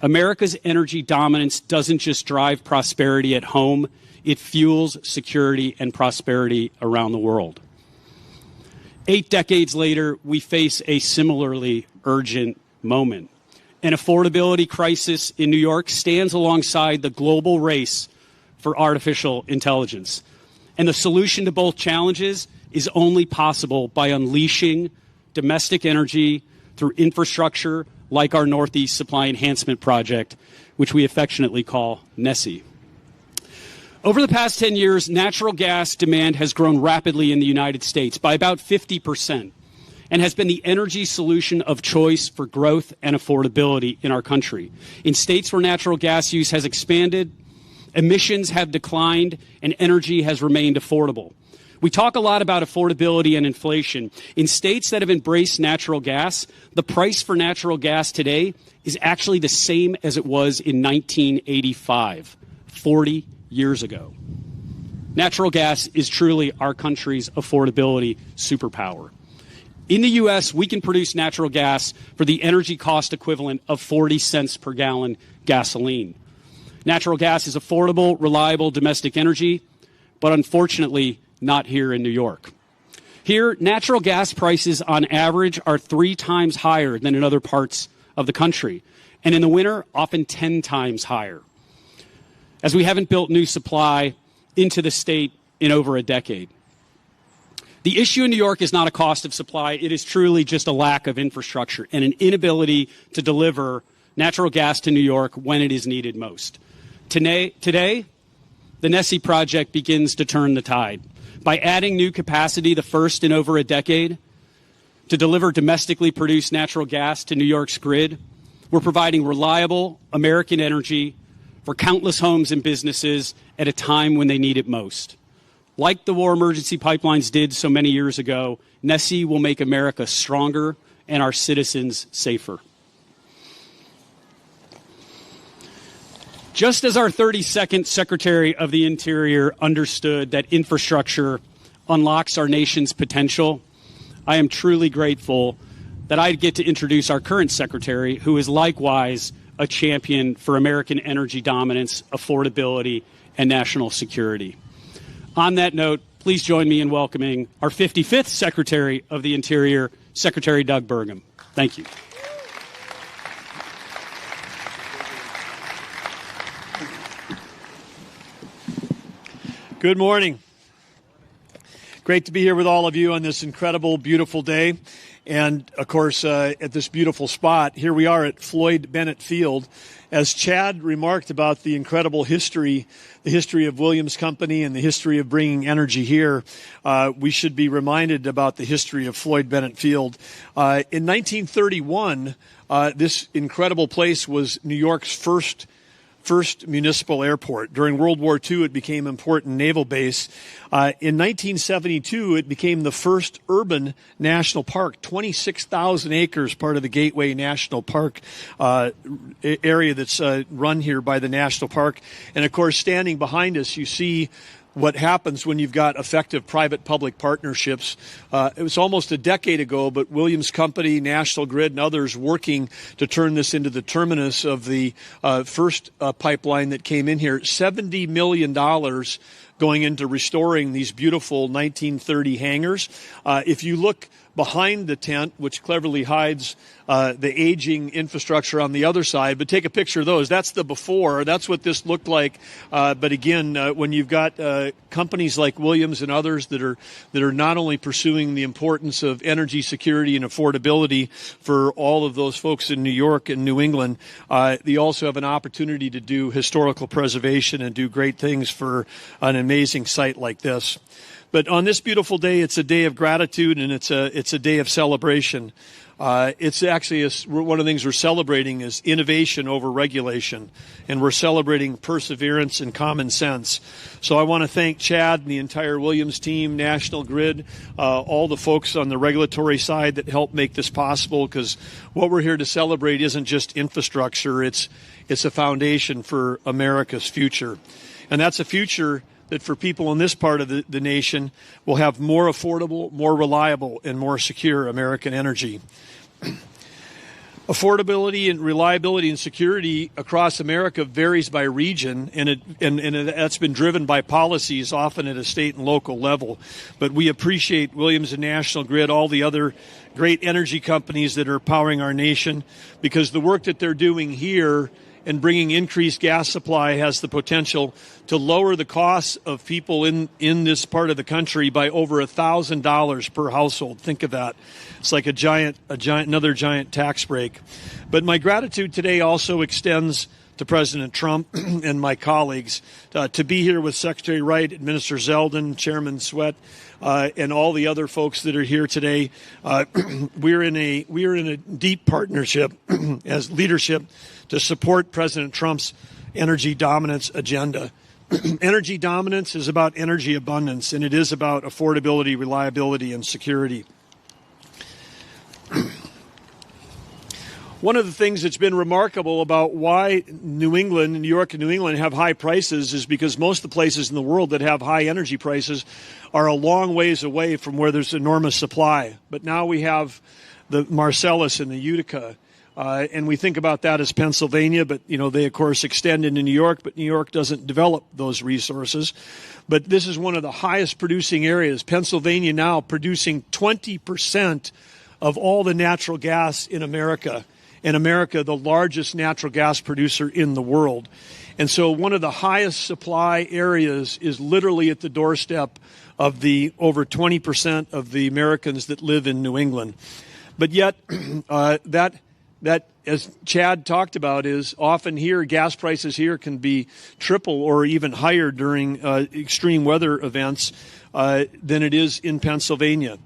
America's energy dominance doesn't just drive prosperity at home, it fuels security and prosperity around the world. 8 decades later, we face a similarly urgent moment. An affordability crisis in New York stands alongside the global race for artificial intelligence. And the solution to both challenges is only possible by unleashing domestic energy through infrastructure like our Northeast Supply Enhancement Project, which we affectionately call Nessie. Over the past 10 years, natural gas demand has grown rapidly in the United States by about 50% and has been the energy solution of choice for growth and affordability in our country. In states where natural gas use has expanded, emissions have declined, and energy has remained affordable. We talk a lot about affordability and inflation. In states that have embraced natural gas, the price for natural gas today is actually the same as it was in 1985, 40 years ago. Natural gas is truly our country's affordability superpower. In the U.S., we can produce natural gas for the energy cost equivalent of 40 cents per gallon gasoline. Natural gas is affordable, reliable domestic energy, but unfortunately not here in New York. Here, natural gas prices on average are 3 times higher than in other parts of the country, and in the winter, often 10 times higher, as we haven't built new supply into the state in over a decade. The issue in New York is not a cost of supply. It is truly just a lack of infrastructure and an inability to deliver natural gas to New York when it is needed most. Today, the Nessie project begins to turn the tide by adding new capacity, the first in over a decade, to deliver domestically produced natural gas to New York's grid. We're providing reliable American energy for countless homes and businesses at a time when they need it most. Like the war emergency pipelines did so many years ago, Nessie will make America stronger and our citizens safer. Just as our 32nd Secretary of the Interior understood that infrastructure unlocks our nation's potential, I am truly grateful that I get to introduce our current Secretary, who is likewise a champion for American energy dominance, affordability, and national security. On that note, please join me in welcoming our 55th Secretary of the Interior, Secretary Doug Burgam. Thank you. Good morning. Great to be here with all of you on this incredible, beautiful day. And, of course, at this beautiful spot, here we are at Floyd Bennett Field. As Chad remarked about the incredible history, the history of Williams Company and the history of bringing energy here, we should be reminded about the history of Floyd Bennett Field. In 1931, this incredible place was New York's first municipal airport. During World War II, it became an important naval base. In 1972, it became the first urban national park, 26,000 acres, part of the Gateway National Park area that's run here by the National Park. And, of course, standing behind us, you see what happens when you've got effective private-public partnerships. It was almost a decade ago, but Williams Company, National Grid, and others working to turn this into the terminus of the first pipeline that came in here. $70 million going into restoring these beautiful 1930 hangars. If you look behind the tent, which cleverly hides the aging infrastructure on the other side, but take a picture of those. That's the before. That's what this looked like. But again, when you've got companies like Williams and others that are not only pursuing the importance of energy security and affordability for all of those folks in New York and New England, they also have an opportunity to do historical preservation and do great things for an amazing site like this. But on this beautiful day, it's a day of gratitude and it's a day of celebration. It's actually one of the things we're celebrating is innovation over regulation, and we're celebrating perseverance and common sense. So I want to thank Chad and the entire Williams team, National Grid, all the folks on the regulatory side that helped make this possible, because what we're here to celebrate isn't just infrastructure, it's a foundation for America's future. And that's a future that for people in this part of the nation will have more affordable, more reliable, and more secure American energy. Affordability and reliability and security across America varies by region, and that's been driven by policies, often at a state and local level. But we appreciate Williams and National Grid, all the other great energy companies that are powering our nation, because the work that they're doing here and bringing increased gas supply has the potential to lower the costs of people in this part of the country by over $1,000 per household. Think of that. It's like another giant tax break. But my gratitude today also extends to President Trump and my colleagues to be here with Secretary Wright, Administrator Zeldon, Chairman Sweat, and all the other folks that are here today. We're in a deep partnership as leadership to support President Trump's energy dominance agenda. Energy dominance is about energy abundance, and it is about affordability, reliability, and security. One of the things that's been remarkable about why New York and New England have high prices is because most of the places in the world that have high energy prices are a long ways away from where there's enormous supply. But now we have the Marcellus and the Utica. And we think about that as Pennsylvania, but, they, of course, extend into New York, but New York doesn't develop those resources. But this is one of the highest producing areas. Pennsylvania now producing 20% of all the natural gas in America. And America, the largest natural gas producer in the world. And so one of the highest supply areas is literally at the doorstep of the over 20% of the Americans that live in New England. But yet, that, as Chad talked about, is often here, gas prices here can be triple or even higher during extreme weather events than it is in Pennsylvania.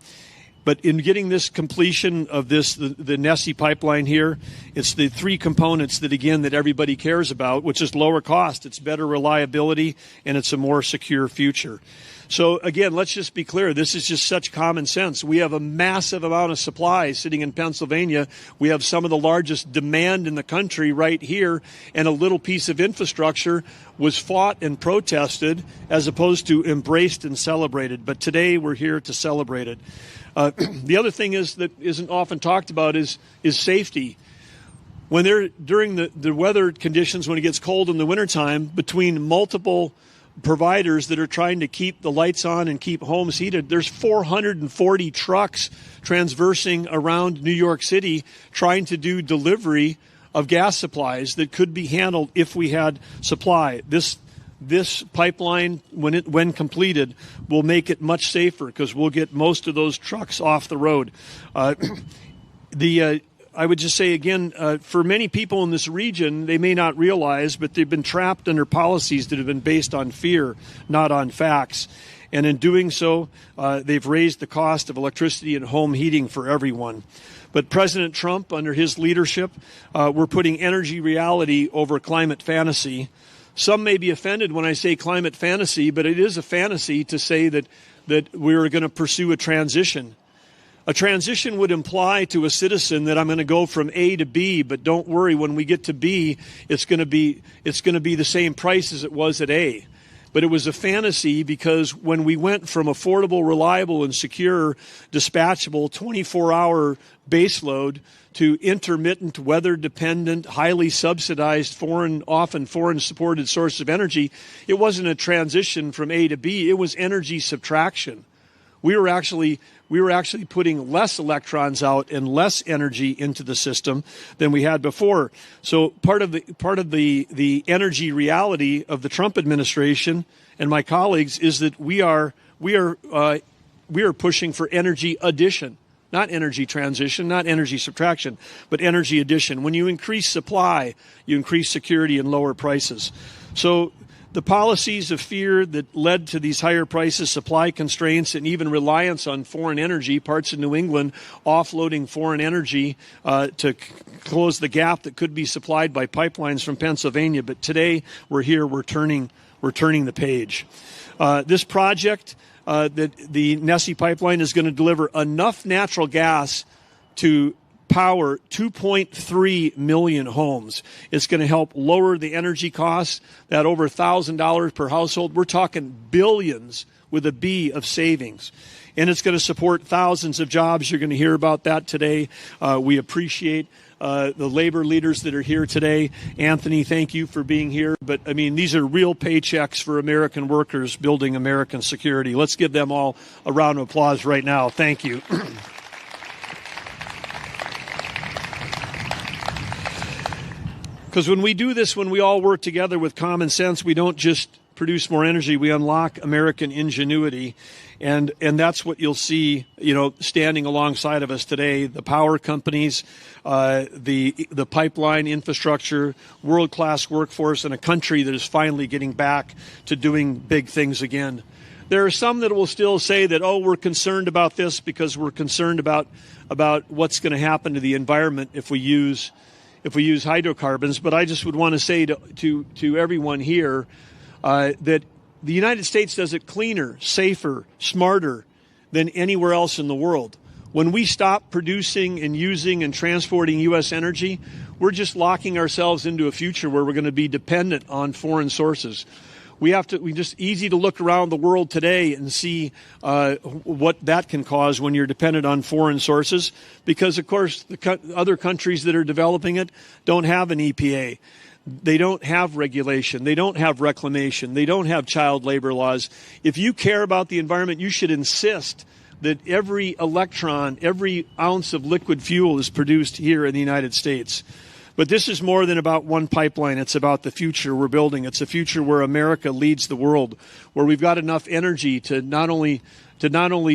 But in getting this completion of the Nese pipeline here, it's the three components that everybody cares about, which is lower cost, it's better reliability, and it's a more secure future. So again, let's just be clear. This is just such common sense. We have a massive amount of supply sitting in Pennsylvania. We have some of the largest demand in the country right here, and a little piece of infrastructure was fought and protested as opposed to embraced and celebrated. But today we're here to celebrate it. The other thing that isn't often talked about is safety. When they're during the weather conditions, when it gets cold in the wintertime, between multiple providers that are trying to keep the lights on and keep homes heated, there's 440 trucks transversing around New York City trying to do delivery of gas supplies that could be handled if we had supply. This pipeline, when completed, will make it much safer because we'll get most of those trucks off the road. I would just say again, for many people in this region, they may not realize, but they've been trapped under policies that have been based on fear, not on facts. And in doing so, they've raised the cost of electricity and home heating for everyone. But President Trump, under his leadership, we're putting energy reality over climate fantasy. Some may be offended when I say climate fantasy, but it is a fantasy to say that we're going to pursue a transition. A transition would imply to a citizen that I'm going to go from A to B, but don't worry, when we get to B, it's going to be the same price as it was at A. But it was a fantasy because when we went from affordable, reliable, and secure, dispatchable, 24-hour baseload to intermittent, weather-dependent, highly subsidized, often foreign-supported source of energy, it wasn't a transition from A to B. It was energy subtraction. We were actually putting less electrons out and less energy into the system than we had before. So part of the energy reality of the Trump administration and my colleagues is that we are pushing for energy addition, not energy transition, not energy subtraction, but energy addition. When you increase supply, you increase security and lower prices. So the policies of fear that led to these higher prices, supply constraints, and even reliance on foreign energy, parts of New England offloading foreign energy to close the gap that could be supplied by pipelines from Pennsylvania. But today we're here, we're turning the page. This project, the Nese pipeline, is going to deliver enough natural gas to power 2.3 million homes. It's going to help lower the energy costs, that over $1,000 per household. We're talking billions with a B of savings. And it's going to support thousands of jobs. You're going to hear about that today. We appreciate the labor leaders that are here today. Anthony, thank you for being here. But, I mean, these are real paychecks for American workers building American security. Let's give them all a round of applause right now. Thank you. Because when we do this, when we all work together with common sense, we don't just produce more energy, we unlock American ingenuity. And that's what you'll see, standing alongside of us today, the power companies, the pipeline infrastructure, world-class workforce, and a country that is finally getting back to doing big things again. There are some that will still say that, we're concerned about this because we're concerned about what's going to happen to the environment if we use hydrocarbons. But I just would want to say to everyone here that the United States does it cleaner, safer, smarter than anywhere else in the world. When we stop producing and using and transporting U.S. energy, we're just locking ourselves into a future where we're going to be dependent on foreign sources. We just easy to look around the world today and see what that can cause when you're dependent on foreign sources, because, of course, the other countries that are developing it don't have an EPA. They don't have regulation. They don't have reclamation. They don't have child labor laws. If you care about the environment, you should insist that every electron, every ounce of liquid fuel is produced here in the United States. But this is more than about one pipeline. It's about the future we're building. It's a future where America leads the world, where we've got enough energy to not only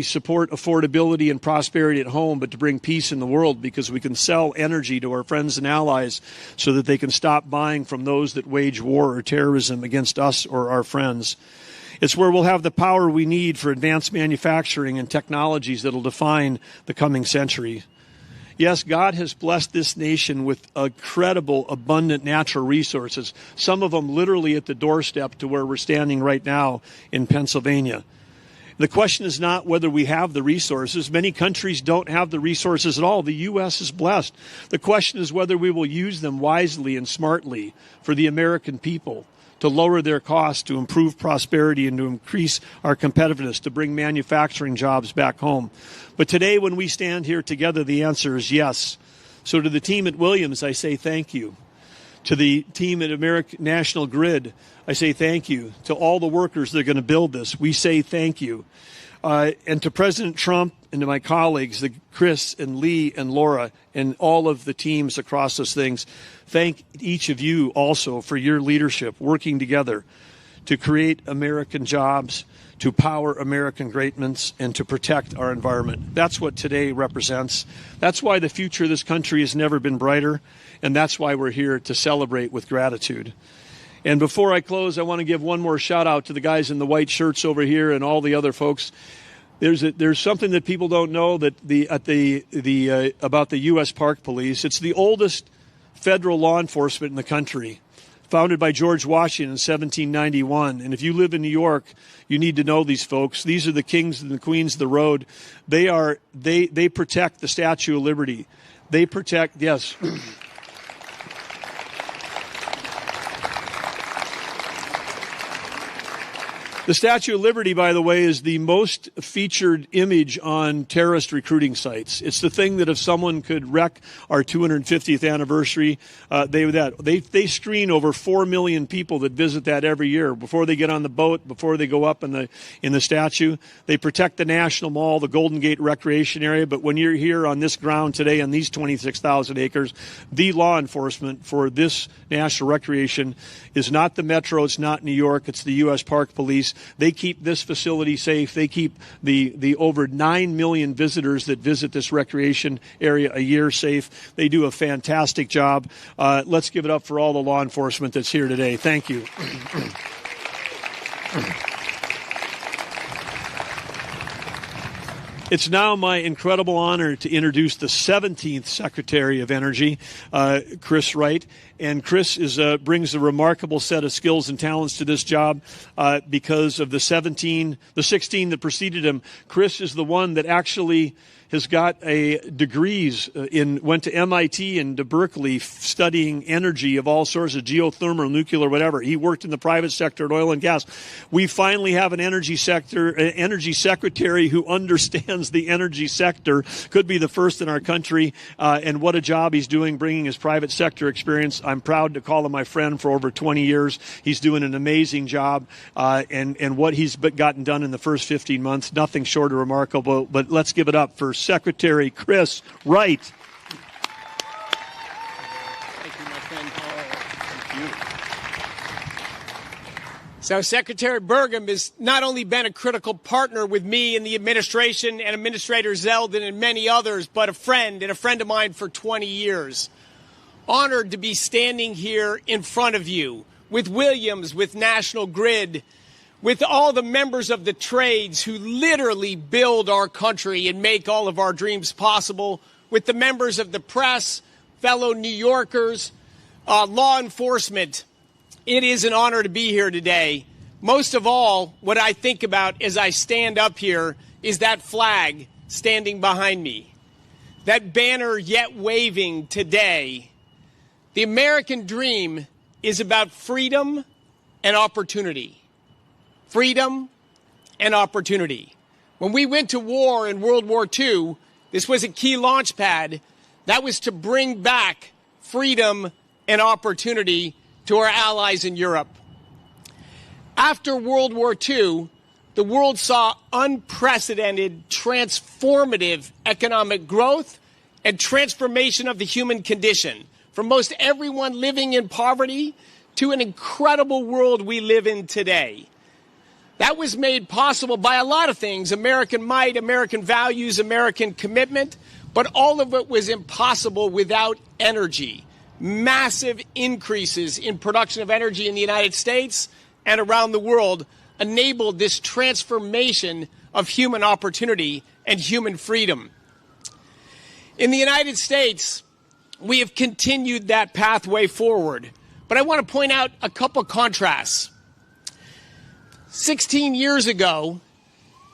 support affordability and prosperity at home, but to bring peace in the world, because we can sell energy to our friends and allies so that they can stop buying from those that wage war or terrorism against us or our friends. It's where we'll have the power we need for advanced manufacturing and technologies that will define the coming century. Yes, God has blessed this nation with incredible, abundant natural resources, some of them literally at the doorstep to where we're standing right now in Pennsylvania. The question is not whether we have the resources. Many countries don't have the resources at all. The U.S. is blessed. The question is whether we will use them wisely and smartly for the American people, to lower their costs, to improve prosperity, and to increase our competitiveness, to bring manufacturing jobs back home. But today, when we stand here together, the answer is yes. So to the team at Williams, I say thank you. To the team at American National Grid, I say thank you. To all the workers that are going to build this, we say thank you. And to President Trump and to my colleagues, Chris and Lee and Laura and all of the teams across those things, thank each of you also for your leadership, working together to create American jobs, to power American greatness, and to protect our environment. That's what today represents. That's why the future of this country has never been brighter, and that's why we're here to celebrate with gratitude. And before I close, I want to give one more shout out to the guys in the white shirts over here and all the other folks. There's something that people don't know that about the U.S. Park Police. It's the oldest federal law enforcement in the country, founded by George Washington in 1791. And if you live in New York, you need to know these folks. These are the kings and the queens of the road. They protect the Statue of Liberty. They protect, yes. The Statue of Liberty, by the way, is the most featured image on terrorist recruiting sites. It's the thing that if someone could wreck our 250th anniversary, they screen over 4 million people that visit that every year before they get on the boat, before they go up in the statue. They protect the National Mall, the Golden Gate Recreation Area. But when you're here on this ground today, on these 26,000 acres, the law enforcement for this national recreation is not the Metro, it's not New York, it's the U.S. Park Police. They keep this facility safe. They keep the over 9 million visitors that visit this recreation area a year safe. They do a fantastic job. Let's give it up for all the law enforcement that's here today. Thank you. It's now my incredible honor to introduce the 17th Secretary of Energy, Chris Wright. And Chris brings a remarkable set of skills and talents to this job because of the 16 that preceded him. Chris is the one that actually has got a degrees went to MIT and to Berkeley studying energy of all sorts of geothermal, nuclear, whatever. He worked in the private sector at oil and gas. We finally have an energy secretary who understands the energy sector. Could be the first in our country, and what a job he's doing bringing his private sector experience. I'm proud to call him my friend for over 20 years. He's doing an amazing job, and what he's gotten done in the first 15 months, nothing short of remarkable. But let's give it up for Secretary Chris Wright. Thank you, my friend. Thank you. So Secretary Burgam has not only been a critical partner with me in the administration and Administrator Zeldon and many others, but a friend of mine for 20 years. Honored to be standing here in front of you with Williams, with National Grid, with all the members of the trades who literally build our country and make all of our dreams possible, with the members of the press, fellow New Yorkers, law enforcement. It is an honor to be here today. Most of all, what I think about as I stand up here is that flag standing behind me, that banner yet waving today. The American dream is about freedom and opportunity. Freedom and opportunity. When we went to war in World War II, this was a key launch pad. That was to bring back freedom and opportunity to our allies in Europe. After World War II, the world saw unprecedented, transformative economic growth and transformation of the human condition, from most everyone living in poverty to an incredible world we live in today. That was made possible by a lot of things: American might, American values, American commitment, but all of it was impossible without energy. Massive increases in production of energy in the United States and around the world enabled this transformation of human opportunity and human freedom. In the United States, we have continued that pathway forward, but I want to point out a couple contrasts. 16 years ago,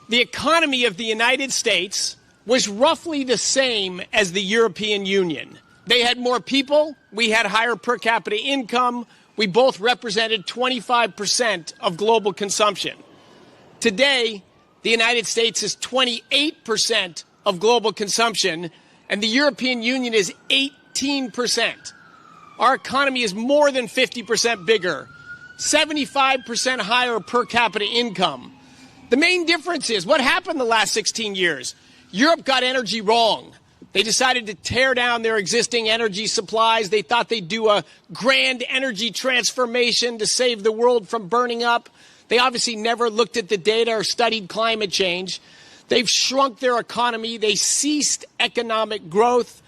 the economy of the United States was roughly the same as the European Union. They had more people, we had higher per capita income, we both represented 25% of global consumption. Today, the United States is 28% of global consumption, and the European Union is 18%. Our economy is more than 50% bigger. 75% higher per capita income. The main difference is what happened the last 16 years. Europe got energy wrong. They decided to tear down their existing energy supplies. They thought they'd do a grand energy transformation to save the world from burning up. They obviously never looked at the data or studied climate change. They've shrunk their economy. They ceased economic growth.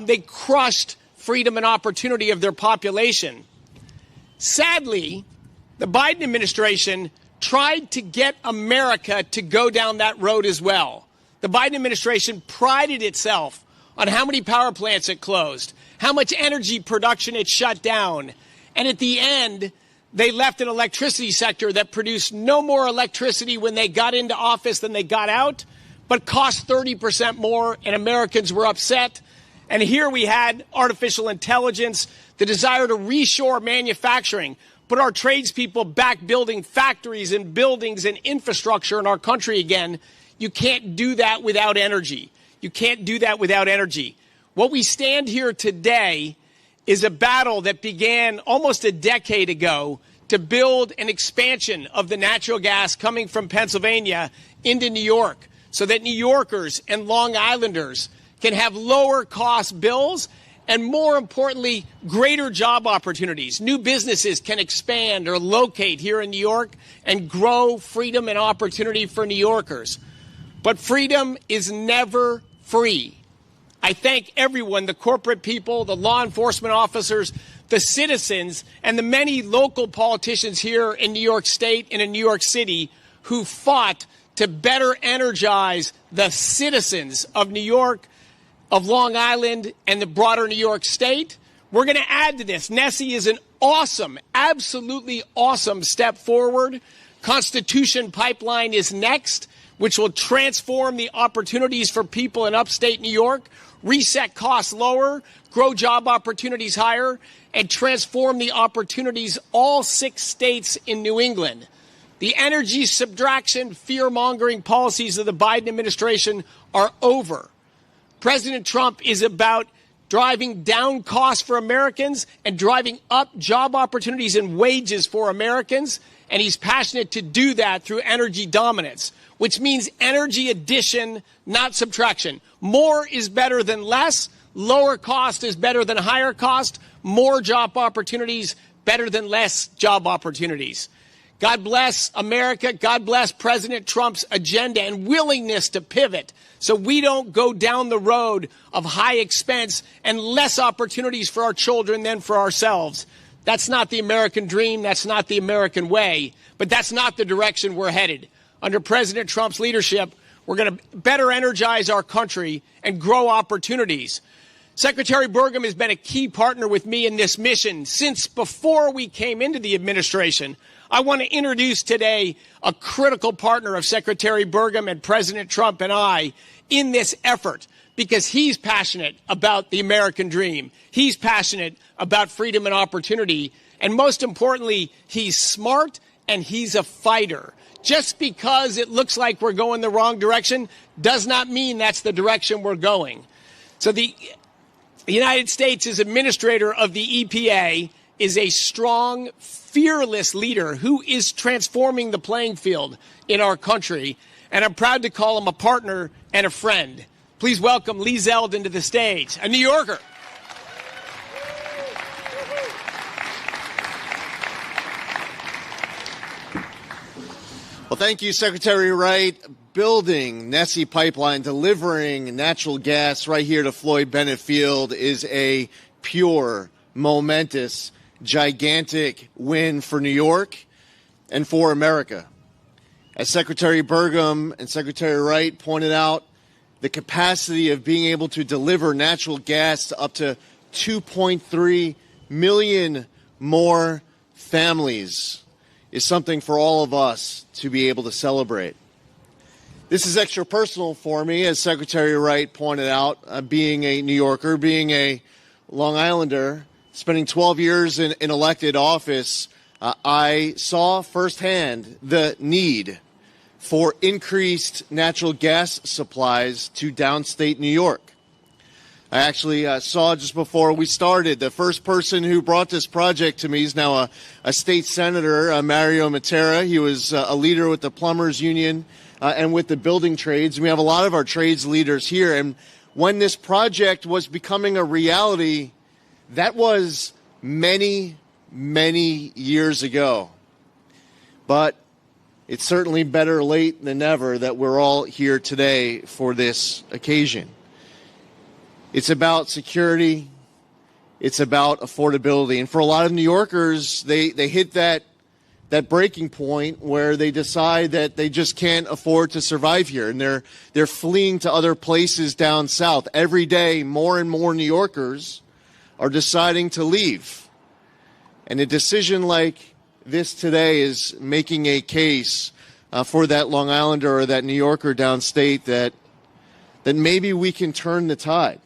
They crushed freedom and opportunity of their population. Sadly, the Biden administration tried to get America to go down that road as well. The Biden administration prided itself on how many power plants it closed, how much energy production it shut down. And at the end, they left an electricity sector that produced no more electricity when they got into office than they got out, but cost 30% more, and Americans were upset. And here we had artificial intelligence, the desire to reshore manufacturing, put our tradespeople back building factories and buildings and infrastructure in our country again. You can't do that without energy. You can't do that without energy. What we stand here today is a battle that began almost a decade ago to build an expansion of the natural gas coming from Pennsylvania into New York so that New Yorkers and Long Islanders can have lower cost bills and, more importantly, greater job opportunities. New businesses can expand or locate here in New York and grow freedom and opportunity for New Yorkers. But freedom is never free. I thank everyone, the corporate people, the law enforcement officers, the citizens, and the many local politicians here in New York State and in New York City who fought to better energize the citizens of New York, of Long Island, and the broader New York State. We're going to add to this. Nessie is an awesome, absolutely awesome step forward. Constitution Pipeline is next. which will transform the opportunities for people in upstate New York, reset costs lower, grow job opportunities higher, and transform the opportunities all 6 states in New England. The energy subtraction, fear-mongering policies of the Biden administration are over. President Trump is about driving down costs for Americans and driving up job opportunities and wages for Americans, and he's passionate to do that through energy dominance, which means energy addition, not subtraction. More is better than less. Lower cost is better than higher cost. More job opportunities, better than less job opportunities. God bless America. God bless President Trump's agenda and willingness to pivot so we don't go down the road of high expense and less opportunities for our children than for ourselves. That's not the American dream. That's not the American way. But that's not the direction we're headed. Under President Trump's leadership, we're going to better energize our country and grow opportunities. Secretary Burgam has been a key partner with me in this mission since before we came into the administration. I want to introduce today a critical partner of Secretary Burgam and President Trump and I in this effort because he's passionate about the American dream. He's passionate about freedom and opportunity. And most importantly, he's smart and he's a fighter. Just because it looks like we're going the wrong direction does not mean that's the direction we're going. So the United States as administrator of the EPA is a strong, fearless leader who is transforming the playing field in our country. And I'm proud to call him a partner and a friend. Please welcome Lee Zeldon to the stage, a New Yorker. Well, thank you, Secretary Wright. Building Nessie pipeline, delivering natural gas right here to Floyd Bennett Field is a pure, momentous, gigantic win for New York and for America. As Secretary Burgam and Secretary Wright pointed out, the capacity of being able to deliver natural gas to up to 2.3 million more families is something for all of us to be able to celebrate. This is extra personal for me, as Secretary Wright pointed out, being a New Yorker, being a Long Islander, spending 12 years in elected office, I saw firsthand the need for increased natural gas supplies to downstate New York. I actually saw just before we started, the first person who brought this project to me is now a state senator, Mario Matera. He was a leader with the Plumbers Union and with the building trades. We have a lot of our trades leaders here. And when this project was becoming a reality, that was many, many years ago. But it's certainly better late than never that we're all here today for this occasion. It's about security. It's about affordability. And for a lot of New Yorkers, they hit that breaking point where they decide that they just can't afford to survive here. And they're fleeing to other places down south. Every day, more and more New Yorkers are deciding to leave. And a decision like this today is making a case for that Long Islander or that New Yorker downstate that maybe we can turn the tide.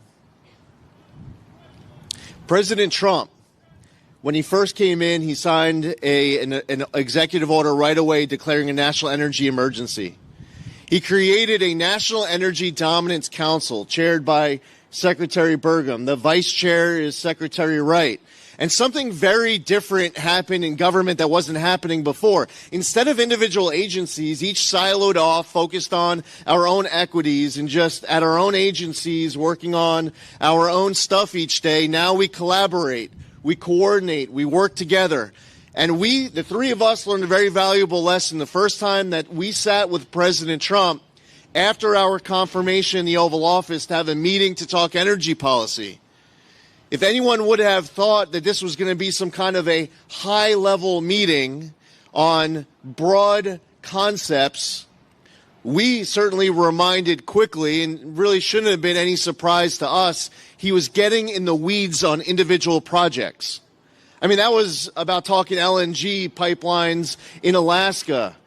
President Trump, when he first came in, he signed an executive order right away declaring a national energy emergency. He created a National Energy Dominance Council chaired by Secretary Burgam. The vice chair is Secretary Wright. And something very different happened in government that wasn't happening before. Instead of individual agencies, each siloed off, focused on our own equities and just at our own agencies working on our own stuff each day, now we collaborate, we coordinate, we work together. And the three of us, learned a very valuable lesson the first time that we sat with President Trump after our confirmation in the Oval Office to have a meeting to talk energy policy. If anyone would have thought that this was going to be some kind of a high-level meeting on broad concepts, we certainly were reminded quickly, and really shouldn't have been any surprise to us, he was getting in the weeds on individual projects. I mean, that was about talking LNG pipelines in Alaska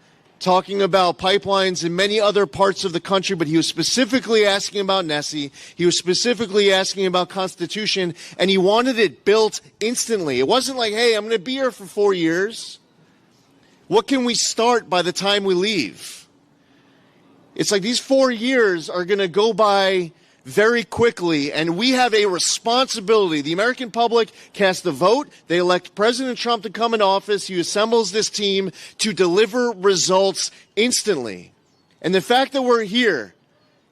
talking about pipelines in many other parts of the country, but he was specifically asking about Nessie. He was specifically asking about Constitution, and he wanted it built instantly. It wasn't like, hey, I'm going to be here for 4 years. What can we start by the time we leave? It's like these 4 years are going to go by very quickly, and we have a responsibility. The American public cast a vote. They elect President Trump to come in office. He assembles this team to deliver results instantly. And the fact that we're here,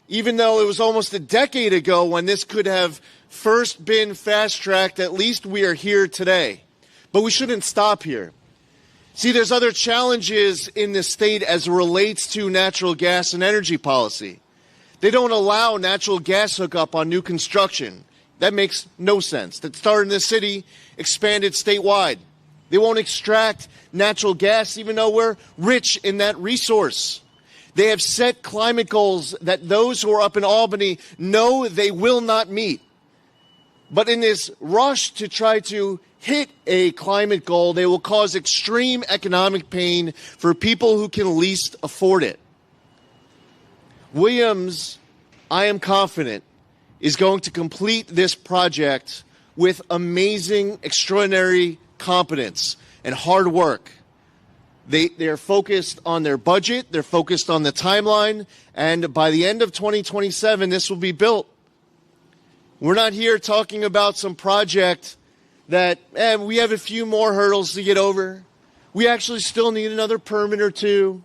even though it was almost a decade ago when this could have first been fast-tracked, at least we are here today. But we shouldn't stop here. See, there's other challenges in the state as it relates to natural gas and energy policy. They don't allow natural gas hookup on new construction. That makes no sense. That started in the city, expanded statewide. They won't extract natural gas even though we're rich in that resource. They have set climate goals that those who are up in Albany know they will not meet. But in this rush to try to hit a climate goal, they will cause extreme economic pain for people who can least afford it. Williams, I am confident, is going to complete this project with amazing, extraordinary competence and hard work. They're focused on their budget, they're focused on the timeline, and by the end of 2027, this will be built. We're not here talking about some project that we have a few more hurdles to get over. We actually still need another permit or two.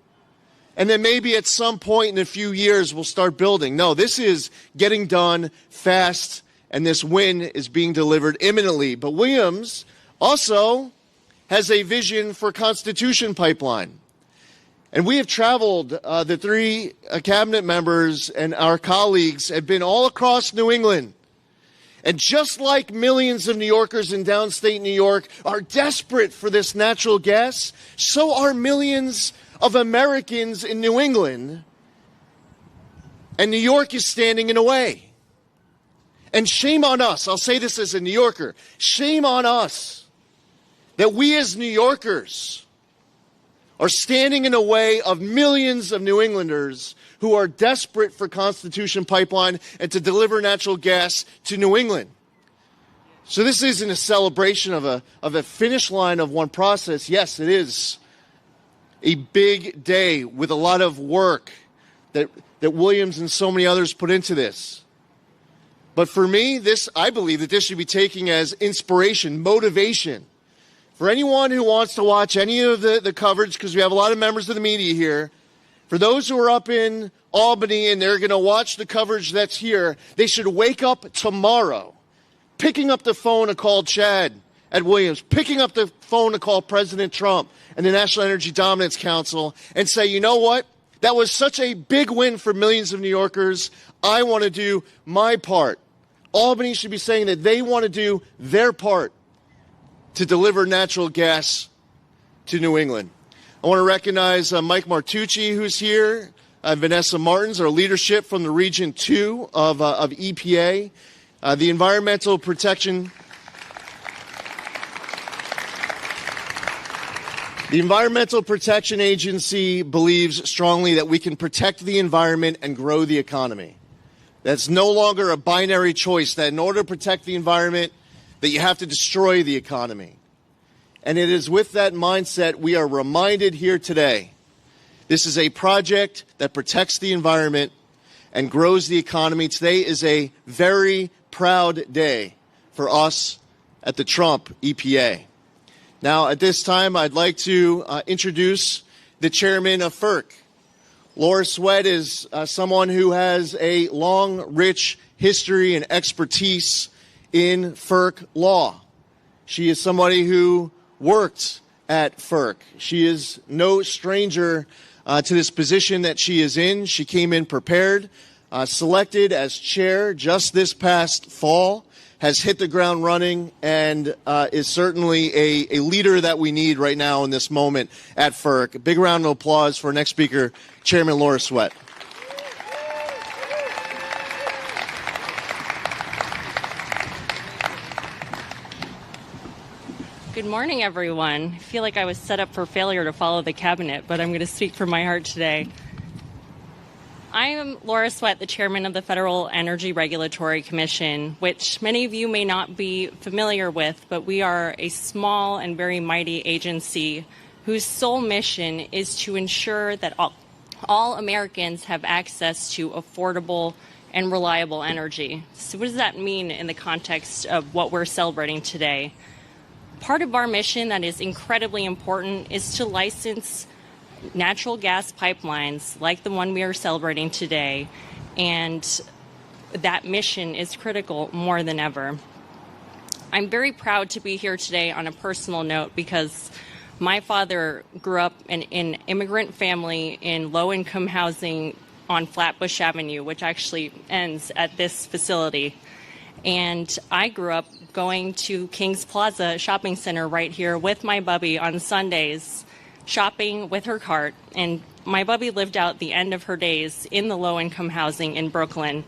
And then maybe at some point in a few years, we'll start building. No, this is getting done fast, and this win is being delivered imminently. But Williams also has a vision for Constitution Pipeline. And we have traveled, the three cabinet members and our colleagues have been all across New England. And just like millions of New Yorkers in downstate New York are desperate for this natural gas, so are millions of Americans in New England. And New York is standing in the way. And shame on us, I'll say this as a New Yorker, shame on us that we as New Yorkers are standing in the way of millions of New Englanders who are desperate for Constitution Pipeline and to deliver natural gas to New England. So this isn't a celebration of a finish line of one process. Yes, it is a big day with a lot of work that Williams and so many others put into this. But for me, I believe that this should be taken as inspiration, motivation. For anyone who wants to watch any of the coverage, because we have a lot of members of the media here, for those who are up in Albany and they're going to watch the coverage that's here, they should wake up tomorrow, picking up the phone to call Chad at Williams, picking up the phone to call President Trump and the National Energy Dominance Council and say, you know what? That was such a big win for millions of New Yorkers. I want to do my part. Albany should be saying that they want to do their part to deliver natural gas to New England. I want to recognize Mike Martucci, who's here, Vanessa Martins, our leadership from the Region 2 of EPA, the Environmental Protection Agency believes strongly that we can protect the environment and grow the economy. That's no longer a binary choice, that in order to protect the environment, that you have to destroy the economy. And it is with that mindset we are reminded here today. This is a project that protects the environment and grows the economy. Today is a very proud day for us at the Trump EPA. Now, at this time, I'd like to introduce the chairman of FERC. Laura Sweat is someone who has a long, rich history and expertise in FERC law. She is somebody who worked at FERC. She is no stranger to this position that she is in. She came in prepared, selected as chair just this past fall, has hit the ground running, and is certainly a leader that we need right now in this moment at FERC. A big round of applause for our next speaker, Chairman Laura Sweat. Good morning, everyone. I feel like I was set up for failure to follow the cabinet, but I'm going to speak from my heart today. I am Laura Sweat, the chairman of the Federal Energy Regulatory Commission, which many of you may not be familiar with, but we are a small and very mighty agency whose sole mission is to ensure that all Americans have access to affordable and reliable energy. So what does that mean in the context of what we're celebrating today? Part of our mission that is incredibly important is to license natural gas pipelines like the one we are celebrating today, and that mission is critical more than ever. I'm very proud to be here today on a personal note because my father grew up in an immigrant family in low-income housing on Flatbush Avenue, which actually ends at this facility. And I grew up going to Kings Plaza Shopping Center right here with my bubby on Sundays, shopping with her cart, and my bubby lived out the end of her days in the low-income housing in Brooklyn.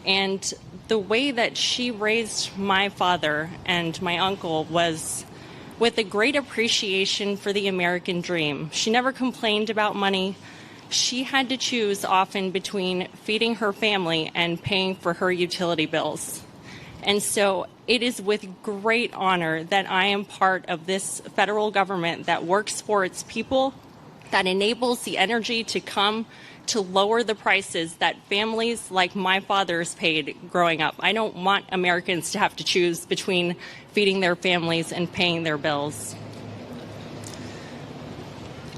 And the way that she raised my father and my uncle was with a great appreciation for the American dream. She never complained about money. She had to choose often between feeding her family and paying for her utility bills. And so it is with great honor that I am part of this federal government that works for its people, that enables the energy to come to lower the prices that families like my father's paid growing up. I don't want Americans to have to choose between feeding their families and paying their bills.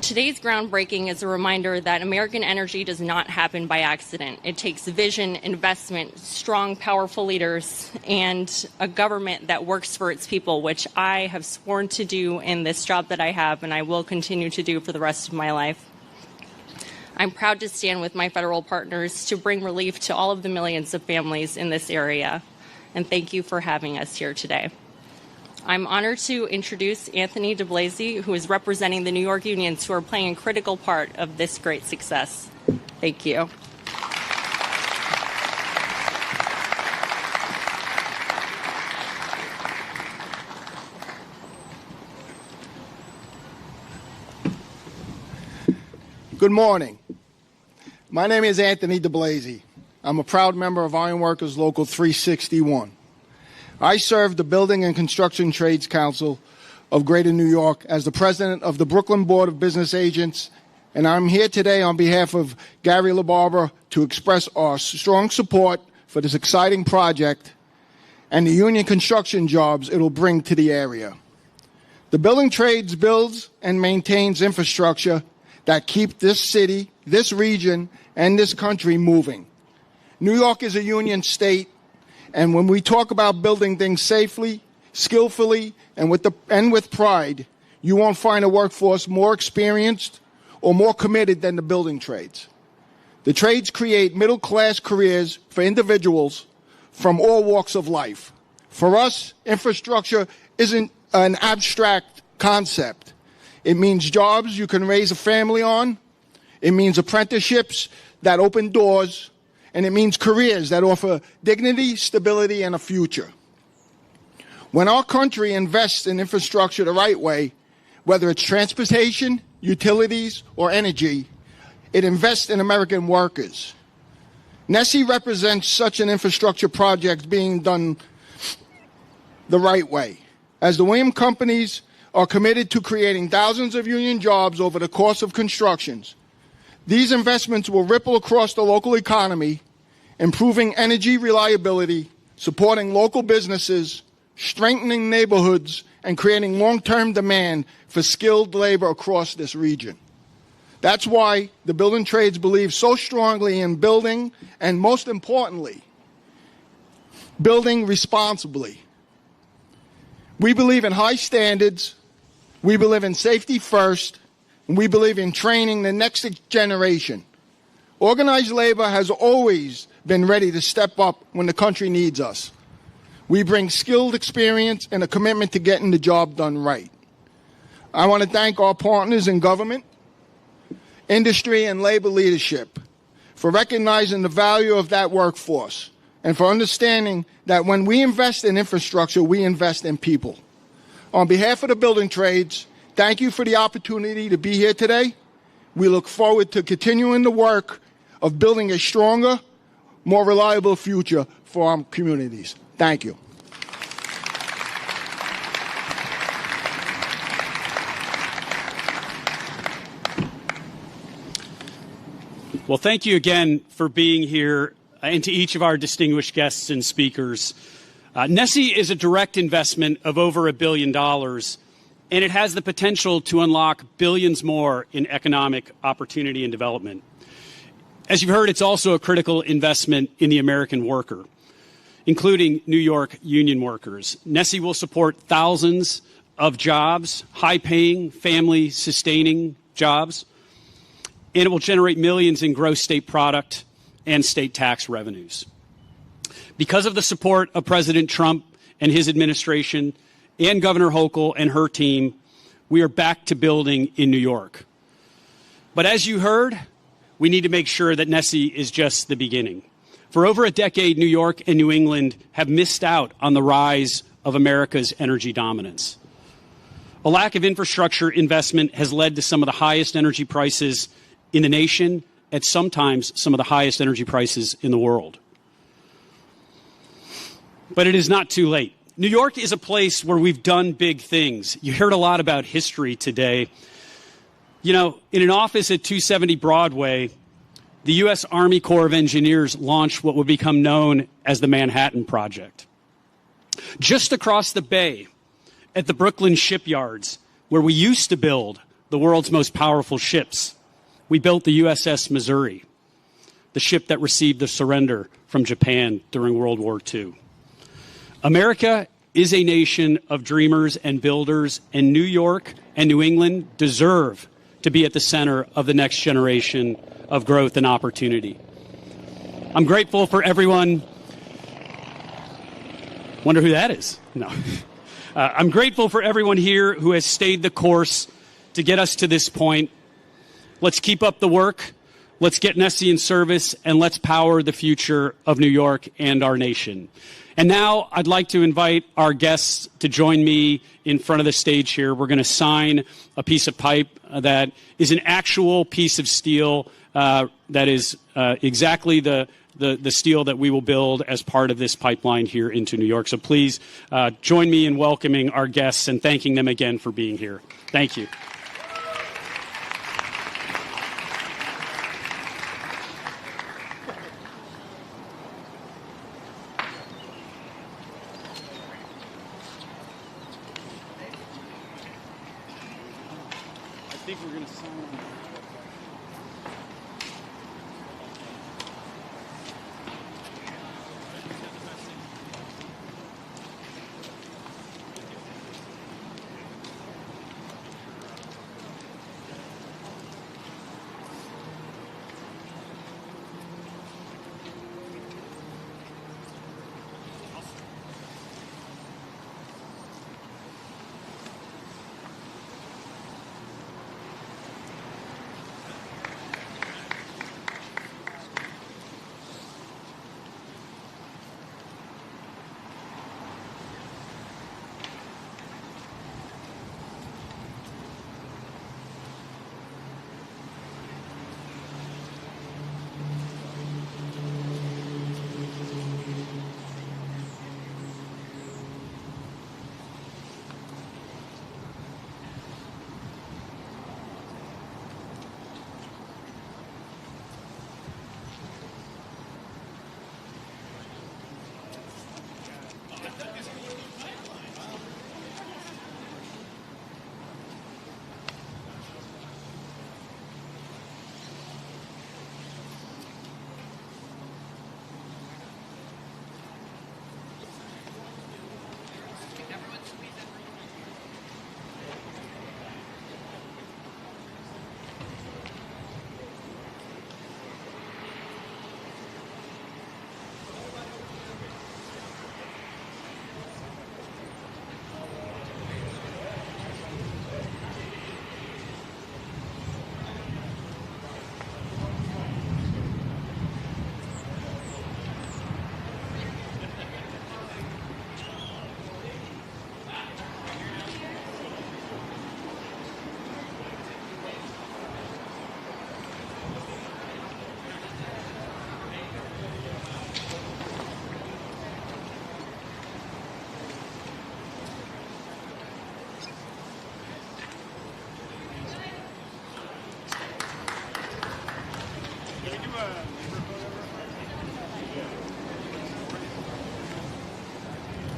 Today's groundbreaking is a reminder that American energy does not happen by accident. It takes vision, investment, strong, powerful leaders, and a government that works for its people, which I have sworn to do in this job that I have, and I will continue to do for the rest of my life. I'm proud to stand with my federal partners to bring relief to all of the millions of families in this area, and thank you for having us here today. I'm honored to introduce Anthony DeBlasi, who is representing the New York unions who are playing a critical part of this great success. Thank you. Good morning. My name is Anthony DeBlasi. I'm a proud member of Ironworkers Local 361. I serve the Building and Construction Trades Council of Greater New York as the president of the Brooklyn Board of Business Agents, and I'm here today on behalf of Gary LaBarbera to express our strong support for this exciting project and the union construction jobs it will bring to the area. The building trades builds and maintains infrastructure that keep this city, this region, and this country moving. New York is a union state, and when we talk about building things safely, skillfully, and with pride, you won't find a workforce more experienced or more committed than the building trades. The trades create middle-class careers for individuals from all walks of life. For us, infrastructure isn't an abstract concept. It means jobs you can raise a family on. It means apprenticeships that open doors. And it means careers that offer dignity, stability, and a future. When our country invests in infrastructure the right way, whether it's transportation, utilities, or energy, it invests in American workers. Nessie represents such an infrastructure project being done the right way, as the Williams companies are committed to creating thousands of union jobs over the course of constructions. These investments will ripple across the local economy, improving energy reliability, supporting local businesses, strengthening neighborhoods, and creating long-term demand for skilled labor across this region. That's why the building trades believe so strongly in building, and most importantly, building responsibly. We believe in high standards, we believe in safety first, and we believe in training the next generation. Organized labor has always been ready to step up when the country needs us. We bring skilled experience and a commitment to getting the job done right. I want to thank our partners in government, industry, and labor leadership for recognizing the value of that workforce and for understanding that when we invest in infrastructure, we invest in people. On behalf of the building trades, thank you for the opportunity to be here today. We look forward to continuing the work of building a stronger, more reliable future for our communities. Thank you. Well, thank you again for being here, and to each of our distinguished guests and speakers. Nessie is a direct investment of over $1 billion, and it has the potential to unlock billions more in economic opportunity and development. As you've heard, it's also a critical investment in the American worker, including New York union workers. Nessie will support thousands of jobs, high-paying, family-sustaining jobs, and it will generate millions in gross state product and state tax revenues. Because of the support of President Trump and his administration and Governor Hochul and her team, we are back to building in New York. But as you heard, we need to make sure that Nessie is just the beginning. For over a decade, New York and New England have missed out on the rise of America's energy dominance. A lack of infrastructure investment has led to some of the highest energy prices in the nation, at sometimes some of the highest energy prices in the world. But it is not too late. New York is a place where we've done big things. You heard a lot about history today. You know, in an office at 270 Broadway, the U.S. Army Corps of Engineers launched what would become known as the Manhattan Project. Just across the bay, at the Brooklyn shipyards, where we used to build the world's most powerful ships, we built the USS Missouri, the ship that received the surrender from Japan during World War II. America is a nation of dreamers and builders, and New York and New England deserve to be at the center of the next generation of growth and opportunity. I'm grateful for everyone. Wonder who that is? No. I'm grateful for everyone here who has stayed the course to get us to this point. Let's keep up the work. Let's get Nessie in service, and let's power the future of New York and our nation. And now I'd like to invite our guests to join me in front of the stage here. We're going to sign a piece of pipe that is an actual piece of steel that is exactly the steel that we will build as part of this pipeline here into New York. So please join me in welcoming our guests and thanking them again for being here. Thank you. I think we're going to sign on.